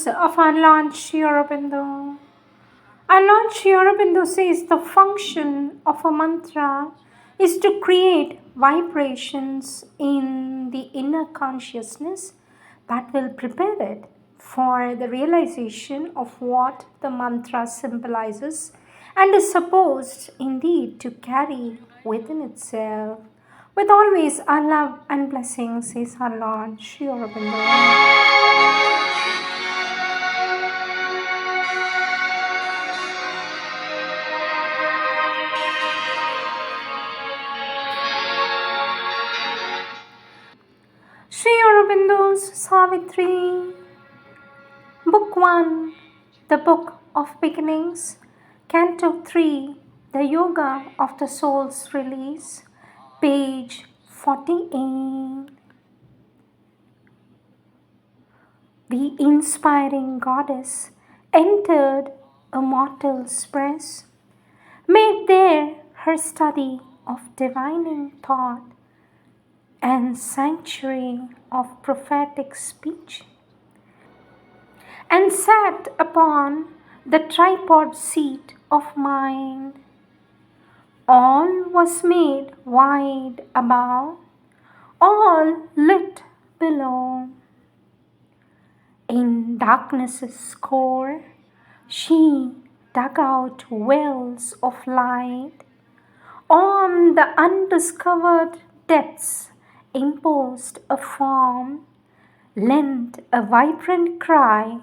words of our Lord Sri Aurobindo. Our Lord Sri Aurobindo says the function of a mantra is to create vibrations in the inner consciousness that will prepare it for the realization of what the mantra symbolizes and is supposed indeed to carry within itself. With always our love and blessings, says our Lord Sri Aurobindo. Sri Aurobindo's Savitri, Book 1, The Book of Beginnings, Canto 3, The Yoga of the Soul's Release, page 48. The inspiring goddess entered a mortal's breast, made there her study of divining thought and sanctuary of prophetic speech, and sat upon the tripod seat of mind. All was made wide above, all lit below. In darkness's core, she dug out wells of light. On the undiscovered depths imposed a form, lent a vibrant cry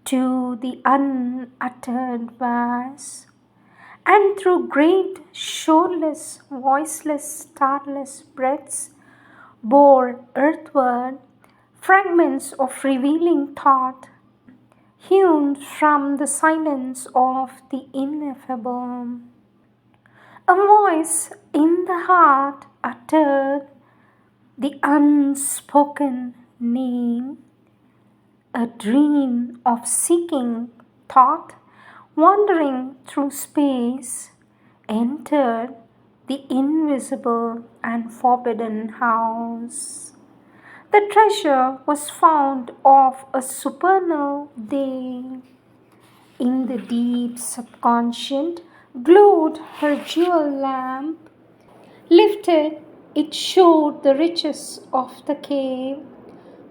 to the unuttered verse, and through great shoreless, voiceless, starless breaths bore earthward fragments of revealing thought, hewn from the silence of the ineffable. A voice in the heart uttered the unspoken name. A dream of seeking thought, wandering through space, entered the invisible and forbidden house. The treasure was found of a supernal day. In the deep subconscious glowed her jewel lamp. Lifted, it showed the riches of the cave,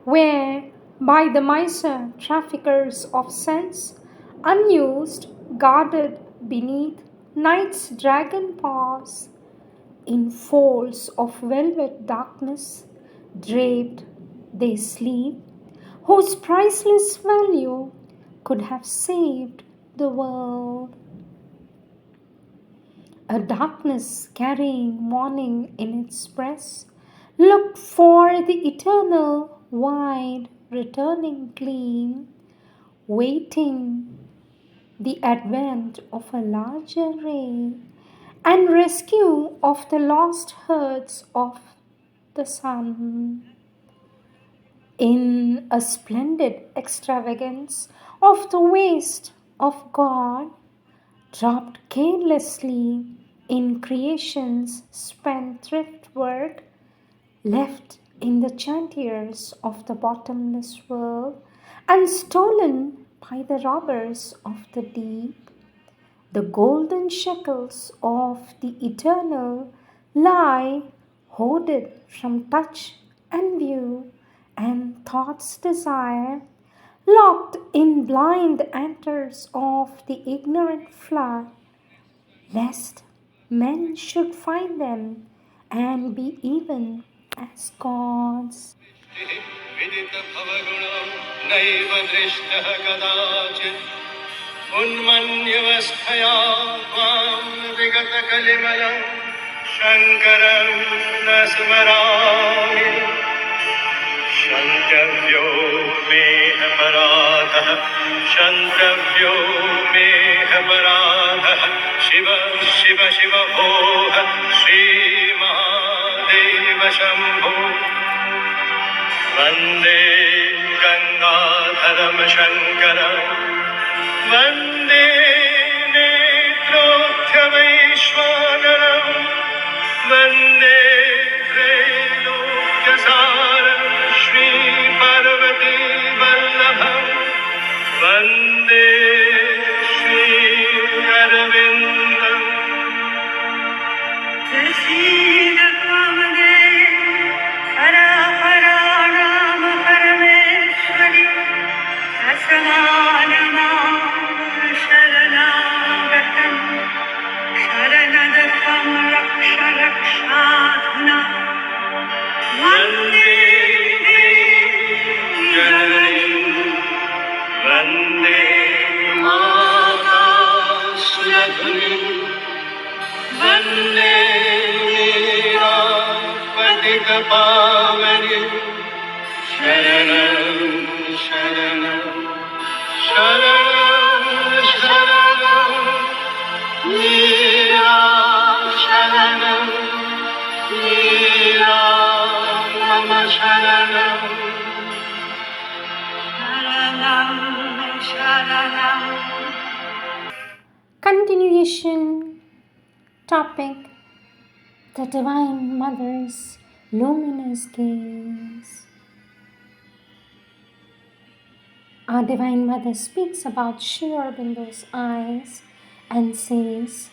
where, by the miser traffickers of sense, unused, guarded beneath night's dragon paws, in folds of velvet darkness, draped they sleep, whose priceless value could have saved the world. A darkness carrying morning in its breast looked for the eternal, wide, returning gleam, waiting the advent of a larger ray and rescue of the lost herds of the sun. In a splendid extravagance of the waste of God, dropped carelessly in creation's spendthrift work, left in the chantiers of the bottomless world, and stolen by the robbers of the deep, the golden shekels of the eternal lie hoarded from touch and view and thought's desire, locked in blind antlers of the ignorant flood, lest men should find them and be even as gods. उन्मन्यवस्थया त्वां विगतकलिमलं शङ्करं न स्मरामि शन्तव्यो मेऽपराधः शन्तव्यो मेऽपराधः शिव शिव शिव भोः श्रीमहादेव शम्भो वन्दे गङ्गाधरं शङ्करम् वन्दे नेत्रोऽध्यवैश्वानरं वन्दे त्रैलोक्यसारं श्रीपार्वतीवल्लभम् रक्ष रक्षात्मा वन्दे जननीं वन्दे माता सुरधुनीं वन्दे नीला पतितपावनीं शरणं शरणं शरणं शरणं नीला शरणं नीला मम शरणं शरणं शरणं. Continuation topic: the Divine Mother's luminous gaze. Our Divine Mother speaks about Sri Aurobindo's eyes and says,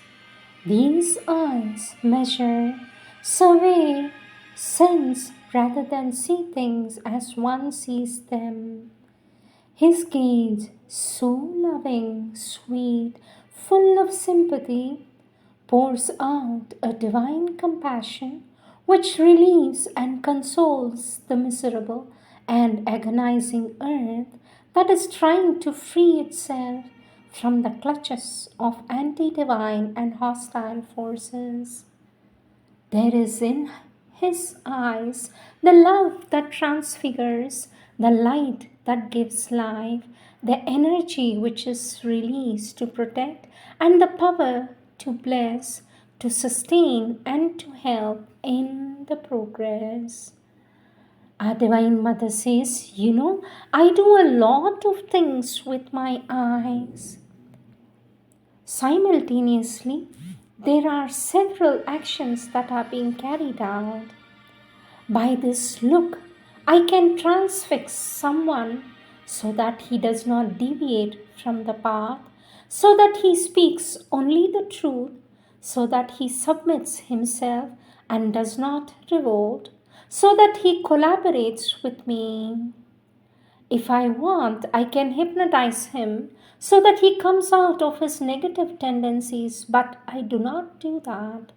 "These eyes measure, survey, sense rather than see things as one sees them. His gaze, so loving, sweet, full of sympathy, pours out a divine compassion which relieves and consoles the miserable and agonizing earth that is trying to free itself from the clutches of anti-divine and hostile forces. There is in his eyes the love that transfigures, the light that gives life, the energy which is released to protect, and the power to bless, to sustain, and to help in the progress." Our Divine Mother says, I do a lot of things with my eyes. Simultaneously, there are several actions that are being carried out. By this look, I can transfix someone so that he does not deviate from the path, so that he speaks only the truth, so that he submits himself and does not revolt, so that he collaborates with me. If I want, I can hypnotize him so that he comes out of his negative tendencies, but I do not do that.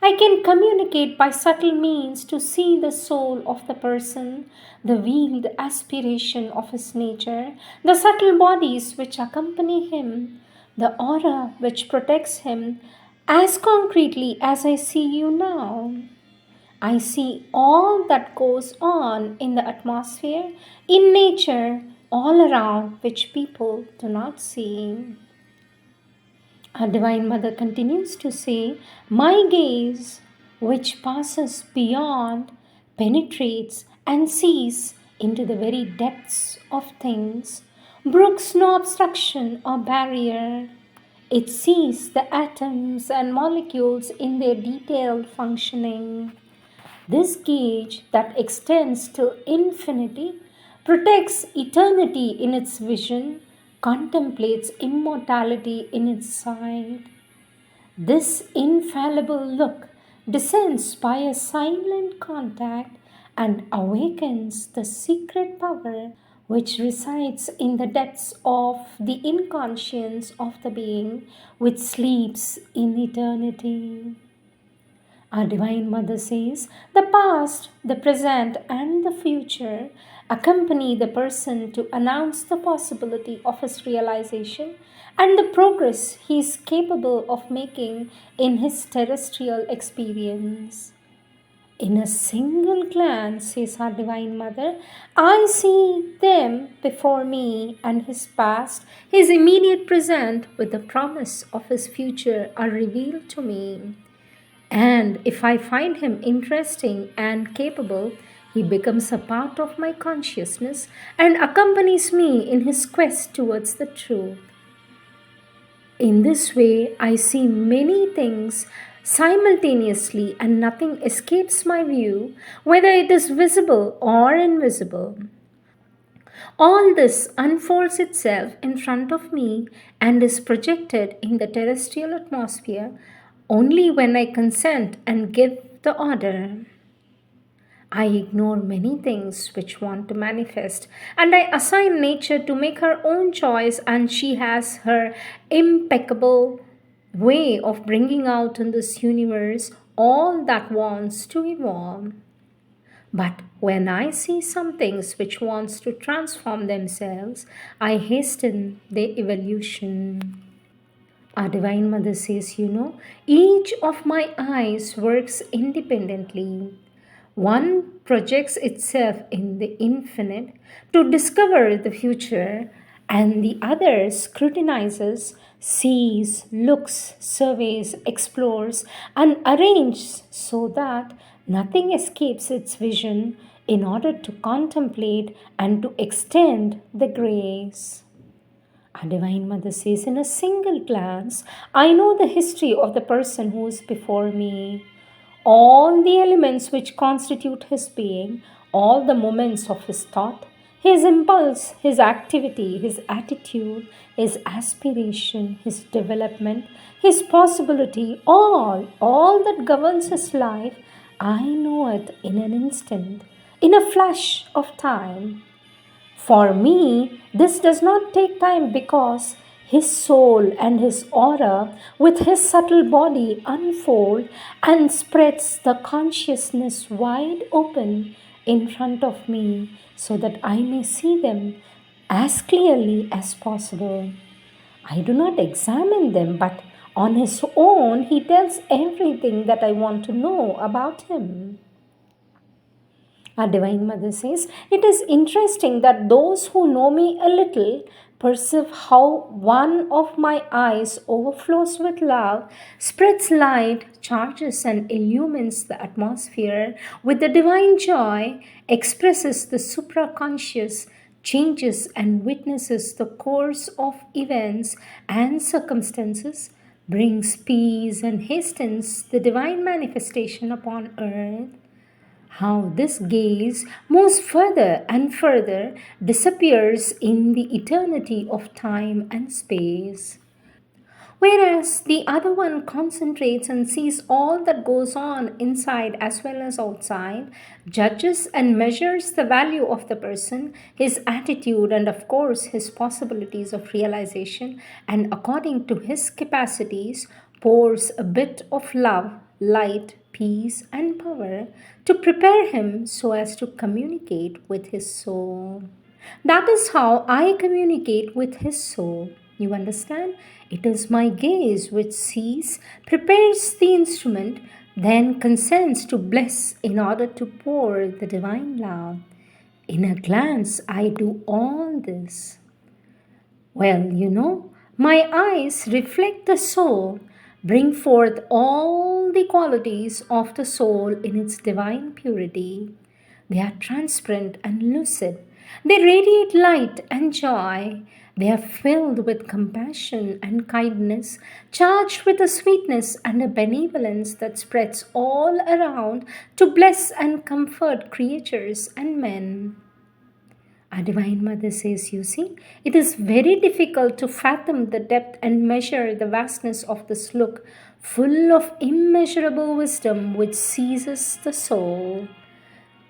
I can communicate by subtle means to see the soul of the person, the veiled aspiration of his nature, the subtle bodies which accompany him, the aura which protects him, as concretely as I see you now. I see all that goes on in the atmosphere, in nature, all around, which people do not see. Our Divine Mother continues to say, "My gaze, which passes beyond, penetrates and sees into the very depths of things, brooks no obstruction or barrier. It sees the atoms and molecules in their detailed functioning. This gauge that extends to infinity protects eternity in its vision, contemplates immortality in its sight. This infallible look descends by a silent contact and awakens the secret power which resides in the depths of the inconscience of the being which sleeps in eternity." Our Divine Mother says, the past, the present, and the future accompany the person to announce the possibility of his realization and the progress he is capable of making in his terrestrial experience. In a single glance, says our Divine Mother, I see them before me, and his past, his immediate present, with the promise of his future are revealed to me. And if I find him interesting and capable, he becomes a part of my consciousness and accompanies me in his quest towards the truth. In this way, I see many things simultaneously and nothing escapes my view, whether it is visible or invisible. All this unfolds itself in front of me and is projected in the terrestrial atmosphere only when I consent and give the order. I ignore many things which want to manifest, and I assign nature to make her own choice, and she has her impeccable way of bringing out in this universe all that wants to evolve. But when I see some things which wants to transform themselves, I hasten their evolution. Our Divine Mother says, each of my eyes works independently. One projects itself in the infinite to discover the future, and the other scrutinizes, sees, looks, surveys, explores, and arranges so that nothing escapes its vision in order to contemplate and to extend the grace. Our Divine Mother says, in a single glance, I know the history of the person who is before me, all the elements which constitute his being, all the moments of his thought, his impulse, his activity, his attitude, his aspiration, his development, his possibility, all that governs his life, I know it in an instant, in a flash of time. For me, this does not take time because his soul and his aura with his subtle body unfold and spreads the consciousness wide open in front of me so that I may see them as clearly as possible. I do not examine them, but on his own, he tells everything that I want to know about him. Our Divine Mother says, it is interesting that those who know me a little perceive how one of my eyes overflows with love, spreads light, charges and illumines the atmosphere with the divine joy, expresses the supraconscious, changes and witnesses the course of events and circumstances, brings peace and hastens the divine manifestation upon earth. How this gaze moves further and further, disappears in the eternity of time and space. Whereas the other one concentrates and sees all that goes on inside as well as outside, judges and measures the value of the person, his attitude, and of course his possibilities of realization, and according to his capacities, pours a bit of love, light, peace, and power to prepare him so as to communicate with his soul. That is how I communicate with his soul. You understand? It is my gaze which sees, prepares the instrument, then consents to bless in order to pour the divine love. In a glance, I do all this. Well, my eyes reflect the soul, bring forth all the qualities of the soul in its divine purity. They are transparent and lucid. They radiate light and joy. They are filled with compassion and kindness, charged with a sweetness and a benevolence that spreads all around to bless and comfort creatures and men. Our Divine Mother says, you see, it is very difficult to fathom the depth and measure the vastness of this look, full of immeasurable wisdom which seizes the soul.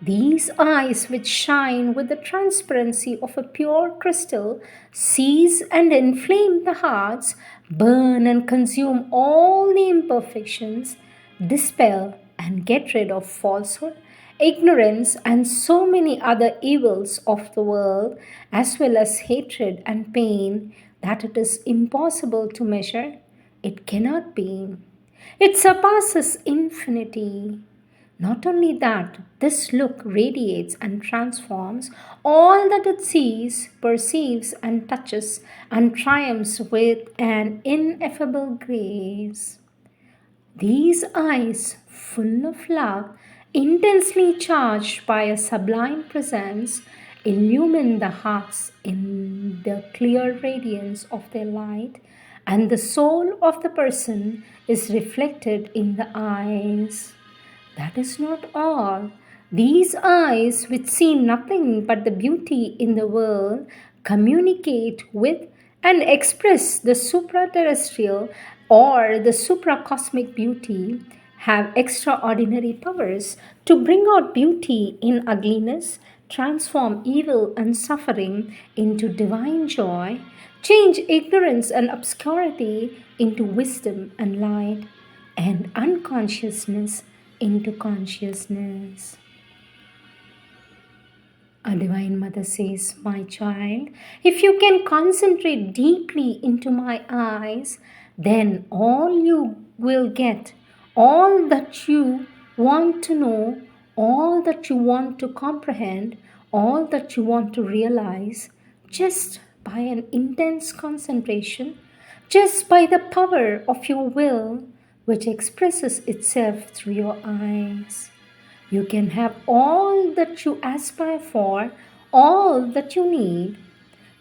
These eyes, which shine with the transparency of a pure crystal, seize and inflame the hearts, burn and consume all the imperfections, dispel and get rid of falsehood, ignorance, and so many other evils of the world, as well as hatred and pain, that it is impossible to measure. It cannot be. It surpasses infinity. Not only that, this look radiates and transforms all that it sees, perceives, and touches, and triumphs with an ineffable grace. These eyes, full of love, intensely charged by a sublime presence, illumine the hearts in the clear radiance of their light, and the soul of the person is reflected in the eyes. That is not all. These eyes, which see nothing but the beauty in the world, communicate with and express the supra-terrestrial or the supra-cosmic beauty, have extraordinary powers to bring out beauty in ugliness, transform evil and suffering into divine joy, change ignorance and obscurity into wisdom and light, and unconsciousness into consciousness. Our Divine Mother says, "My child, if you can concentrate deeply into my eyes, then all you will get, all that you want to know, all that you want to comprehend, all that you want to realize, just by an intense concentration, just by the power of your will, which expresses itself through your eyes. You can have all that you aspire for, all that you need.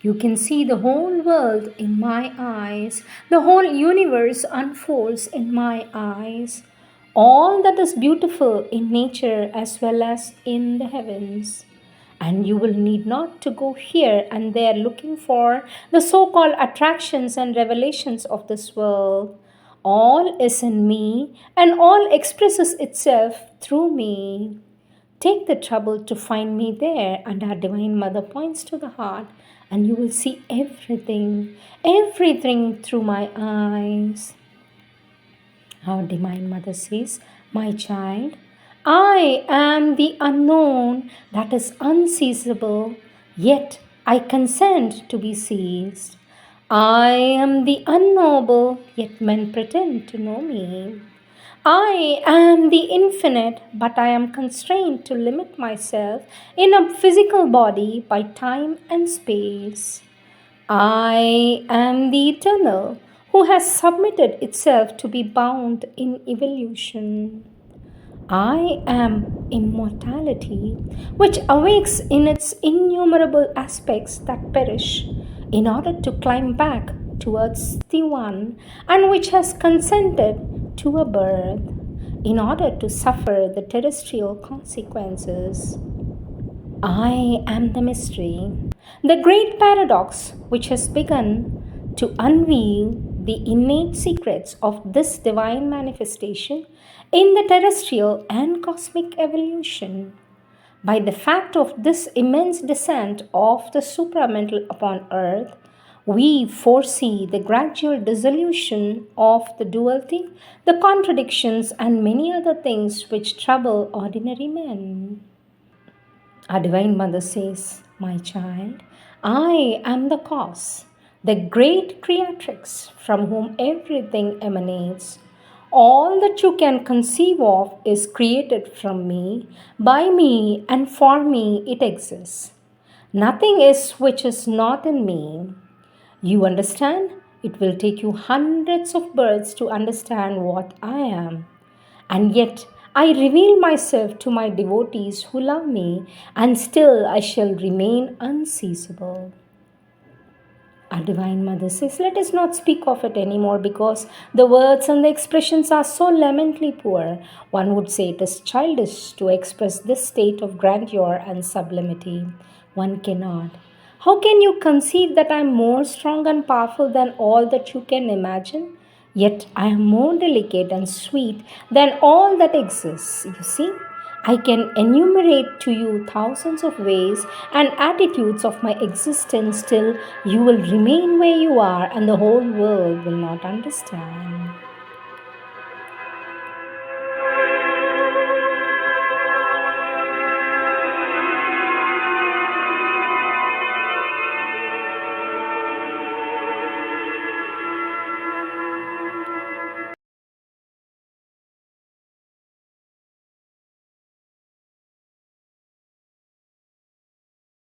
You can see the whole world in my eyes. The whole universe unfolds in my eyes. All that is beautiful in nature as well as in the heavens. And you will need not to go here and there looking for the so-called attractions and revelations of this world. All is in me and all expresses itself through me. Take the trouble to find me there." And our Divine Mother points to the heart, and you will see everything, everything through my eyes. Our Divine Mother says, "My child, I am the unknown that is unseizable, yet I consent to be seized. I am the unknowable, yet men pretend to know me. I am the infinite, but I am constrained to limit myself in a physical body by time and space. I am the eternal, who has submitted itself to be bound in evolution. I am immortality, which awakes in its innumerable aspects that perish, in order to climb back towards the One, and which has consented to a birth, in order to suffer the terrestrial consequences. I am the mystery, the great paradox which has begun to unveil the innate secrets of this divine manifestation in the terrestrial and cosmic evolution. By the fact of this immense descent of the supramental upon earth, we foresee the gradual dissolution of the duality, the contradictions, and many other things which trouble ordinary men. Our Divine Mother says, "My child, I am the cause, the great creatrix from whom everything emanates. All that you can conceive of is created from me, by me, and for me it exists. Nothing is which is not in me. You understand? It will take you hundreds of births to understand what I am. And yet I reveal myself to my devotees who love me, and still I shall remain unseizable." Our Divine Mother says, "Let us not speak of it anymore, because the words and the expressions are so lamentably poor. One would say it is childish to express this state of grandeur and sublimity. One cannot. How can you conceive that I am more strong and powerful than all that you can imagine? Yet I am more delicate and sweet than all that exists. You see, I can enumerate to you thousands of ways and attitudes of my existence, till you will remain where you are and the whole world will not understand."